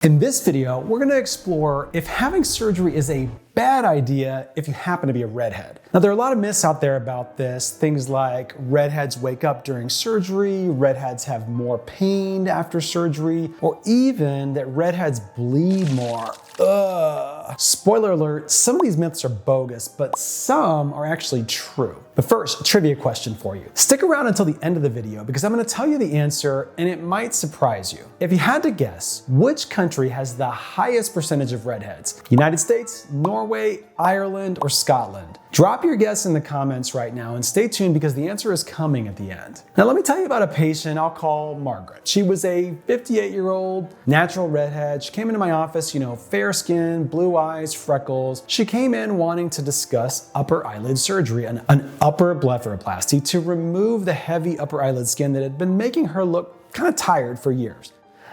In this video, we're going to explore if having surgery is a bad idea if you happen to be a redhead. Now, there are a lot of myths out there about this. Things like redheads wake up during surgery, redheads have more pain after surgery, or even that redheads bleed more. Ugh. Spoiler alert, some of these myths are bogus, but some are actually true. But first, a trivia question for you. Stick around until the end of the video because I'm going to tell you the answer and it might surprise you. If you had to guess, which country has the highest percentage of redheads? United States, Norway, Ireland, or Scotland? Drop your guess in the comments right now and stay tuned because the answer is coming at the end. Now let me tell you about a patient I'll call Margaret. She was a 58-year-old natural redhead. She came into my office, fair skin, blue eyes, freckles. She came in wanting to discuss upper eyelid surgery, an upper blepharoplasty to remove the heavy upper eyelid skin that had been making her look kind of tired for years.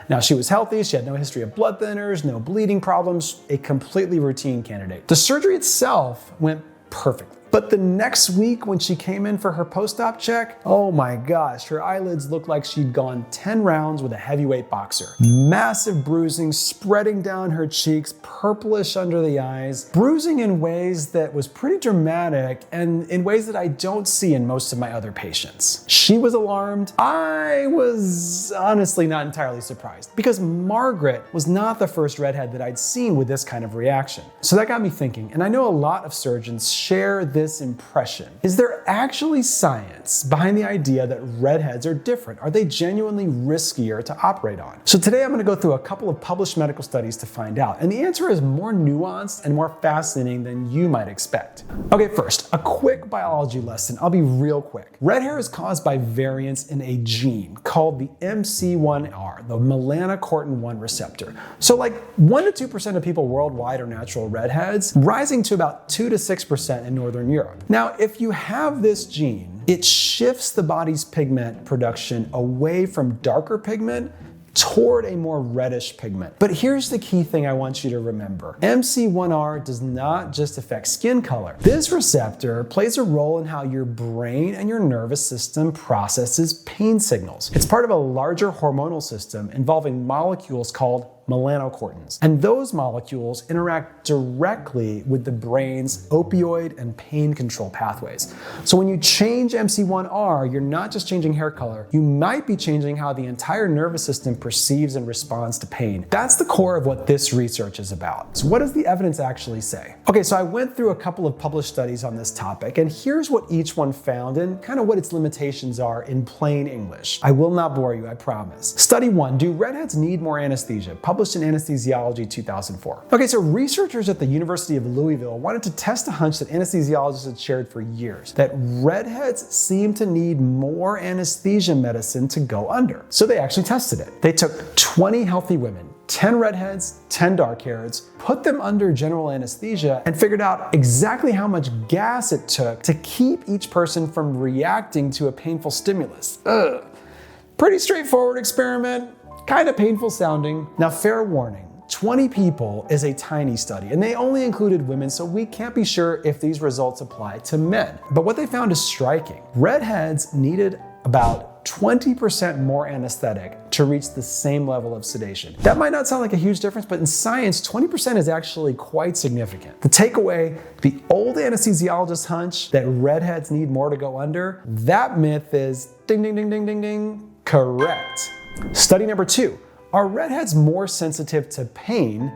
Now, she was healthy, she had no history of blood thinners, no bleeding problems, a completely routine candidate. The surgery itself went perfectly. But the next week when she came in for her post-op check, oh my gosh, her eyelids looked like she'd gone 10 rounds with a heavyweight boxer. Massive bruising spreading down her cheeks, purplish under the eyes, bruising in ways that was pretty dramatic and in ways that I don't see in most of my other patients. She was alarmed. I was honestly not entirely surprised because Margaret was not the first redhead that I'd seen with this kind of reaction. So that got me thinking, and I know a lot of surgeons share this impression. Is there actually science behind the idea that redheads are different? Are they genuinely riskier to operate on? So today I'm going to go through a couple of published medical studies to find out, and the answer is more nuanced and more fascinating than you might expect. Okay, first, a quick biology lesson. I'll be real quick. Red hair is caused by variants in a gene called the MC1R, the melanocortin-1 receptor. So like 1 to 2% of people worldwide are natural redheads, rising to about 2 to 6% in Northern Europe. Now, if you have this gene, it shifts the body's pigment production away from darker pigment toward a more reddish pigment. But here's the key thing I want you to remember. MC1R does not just affect skin color. This receptor plays a role in how your brain and your nervous system processes pain signals. It's part of a larger hormonal system involving molecules called melanocortins. And those molecules interact directly with the brain's opioid and pain control pathways. So when you change MC1R, you're not just changing hair color, you might be changing how the entire nervous system perceives and responds to pain. That's the core of what this research is about. So what does the evidence actually say? Okay, so I went through a couple of published studies on this topic, and here's what each one found and kind of what its limitations are in plain English. I will not bore you, I promise. Study 1, do redheads need more anesthesia? Published in Anesthesiology 2004. Okay, so researchers at the University of Louisville wanted to test a hunch that anesthesiologists had shared for years, that redheads seem to need more anesthesia medicine to go under. So they actually tested it. They took 20 healthy women, 10 redheads, 10 dark-hairs, put them under general anesthesia, and figured out exactly how much gas it took to keep each person from reacting to a painful stimulus. Ugh. Pretty straightforward experiment. Kind of painful sounding. Now, fair warning, 20 people is a tiny study, and they only included women, so we can't be sure if these results apply to men. But what they found is striking. Redheads needed about 20% more anesthetic to reach the same level of sedation. That might not sound like a huge difference, but in science, 20% is actually quite significant. The takeaway, the old anesthesiologist hunch that redheads need more to go under, that myth is ding, ding, ding, ding, ding, ding, correct. Study number 2, are redheads more sensitive to pain,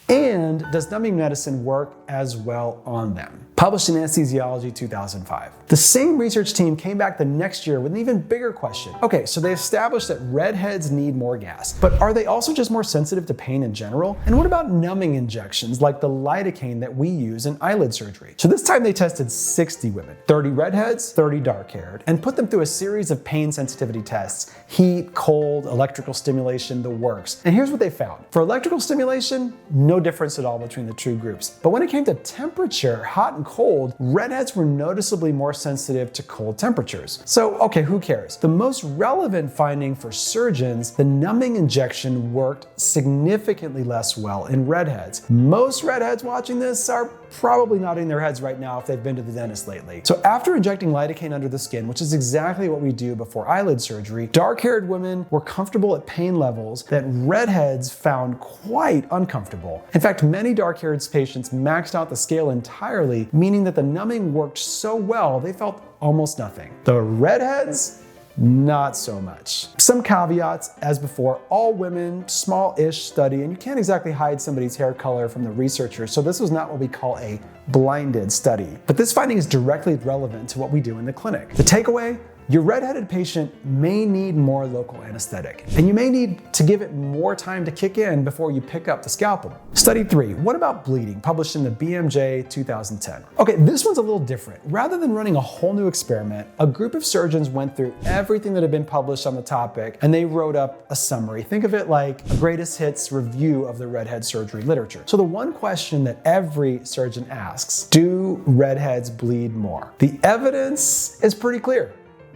and does numbing medicine work as well on them? Published in Anesthesiology 2005. The same research team came back the next year with an even bigger question. Okay, so they established that redheads need more gas, but are they also just more sensitive to pain in general? And what about numbing injections like the lidocaine that we use in eyelid surgery? So this time they tested 60 women, 30 redheads, 30 dark-haired, and put them through a series of pain sensitivity tests, heat, cold, electrical stimulation, the works. And here's what they found. For electrical stimulation, no difference at all between the two groups. But when it came to temperature, hot and cold, redheads were noticeably more sensitive to cold temperatures. So, okay, who cares? The most relevant finding for surgeons, the numbing injection worked significantly less well in redheads. Most redheads watching this are probably nodding their heads right now if they've been to the dentist lately. So after injecting lidocaine under the skin, which is exactly what we do before eyelid surgery, dark-haired women were comfortable at pain levels that redheads found quite uncomfortable. In fact, many dark-haired patients maxed out the scale entirely, meaning that the numbing worked so well they felt almost nothing. The redheads, not so much. Some caveats, as before, all women, small-ish study, and you can't exactly hide somebody's hair color from the researchers, so this was not what we call a blinded study. But this finding is directly relevant to what we do in the clinic. The takeaway? Your redheaded patient may need more local anesthetic, and you may need to give it more time to kick in before you pick up the scalpel. Study 3, what about bleeding, published in the BMJ 2010. Okay, this one's a little different. Rather than running a whole new experiment, a group of surgeons went through everything that had been published on the topic, and they wrote up a summary. Think of it like a greatest hits review of the redhead surgery literature. So the one question that every surgeon asks, do redheads bleed more? The evidence is pretty clear.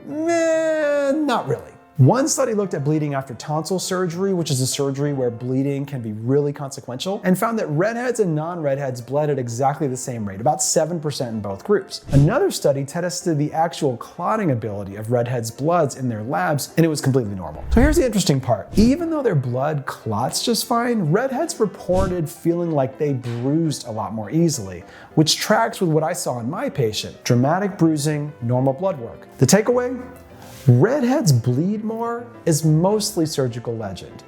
Not really. One study looked at bleeding after tonsil surgery, which is a surgery where bleeding can be really consequential, and found that redheads and non-redheads bled at exactly the same rate, about 7% in both groups. Another study tested the actual clotting ability of redheads' bloods in their labs, and it was completely normal. So here's the interesting part. Even though their blood clots just fine, redheads reported feeling like they bruised a lot more easily, which tracks with what I saw in my patient: dramatic bruising, normal blood work. The takeaway? Redheads bleed more is mostly surgical legend.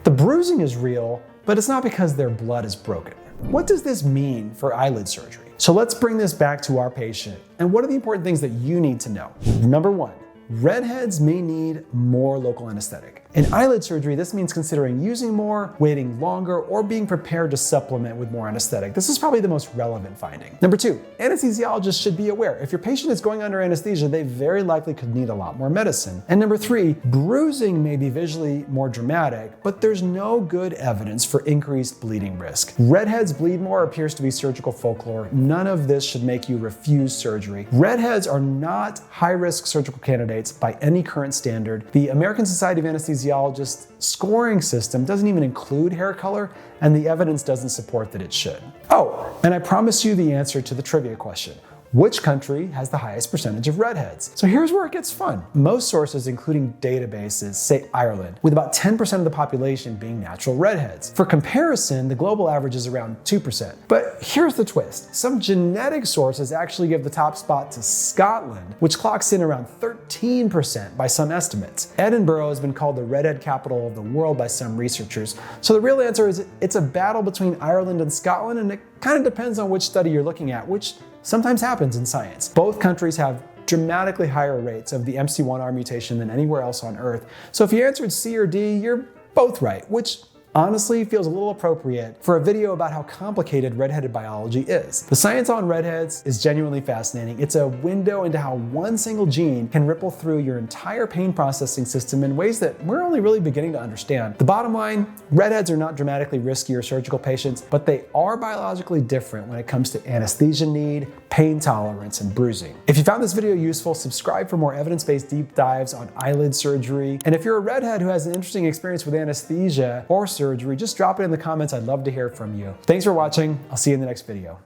The bruising is real, but it's not because their blood is broken. What does this mean for eyelid surgery? So let's bring this back to our patient. And what are the important things that you need to know? Number 1, redheads may need more local anesthetic. In eyelid surgery, this means considering using more, waiting longer, or being prepared to supplement with more anesthetic. This is probably the most relevant finding. Number 2, anesthesiologists should be aware. If your patient is going under anesthesia, they very likely could need a lot more medicine. And number 3, bruising may be visually more dramatic, but there's no good evidence for increased bleeding risk. Redheads bleed more appears to be surgical folklore. None of this should make you refuse surgery. Redheads are not high-risk surgical candidates by any current standard. The American Society of Anesthesiologists scoring system doesn't even include hair color, and the evidence doesn't support that it should. Oh, and I promised you the answer to the trivia question. Which country has the highest percentage of redheads? So here's where it gets fun. Most sources, including databases, say Ireland, with about 10% of the population being natural redheads. For comparison, the global average is around 2%. But here's the twist. Some genetic sources actually give the top spot to Scotland, which clocks in around 13% by some estimates. Edinburgh has been called the redhead capital of the world by some researchers. So the real answer is it's a battle between Ireland and Scotland, and it kind of depends on which study you're looking at, which sometimes happens in science. Both countries have dramatically higher rates of the MC1R mutation than anywhere else on Earth. So if you answered C or D, you're both right, which honestly feels a little appropriate for a video about how complicated redheaded biology is. The science on redheads is genuinely fascinating. It's a window into how one single gene can ripple through your entire pain processing system in ways that we're only really beginning to understand. The bottom line, redheads are not dramatically riskier surgical patients, but they are biologically different when it comes to anesthesia need, pain tolerance, and bruising. If you found this video useful, subscribe for more evidence-based deep dives on eyelid surgery. And if you're a redhead who has an interesting experience with anesthesia or surgery, just drop it in the comments. I'd love to hear from you. Thanks for watching. I'll see you in the next video.